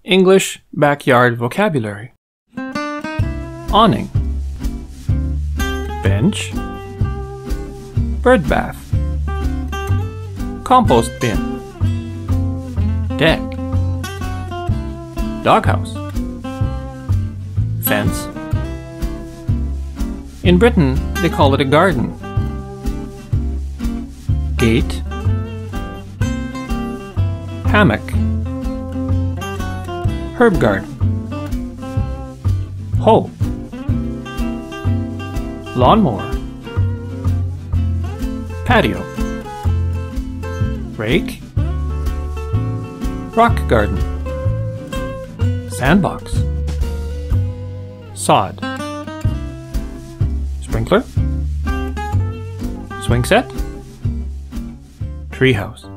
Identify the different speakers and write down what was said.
Speaker 1: English backyard vocabulary. Awning, bench, bird bath, compost bin, deck, doghouse, fence. In Britain, they call it a garden. Gate, hammock, herb garden, hoe, lawnmower, patio, rake, rock garden, sandbox, sod, sprinkler, swing set, treehouse.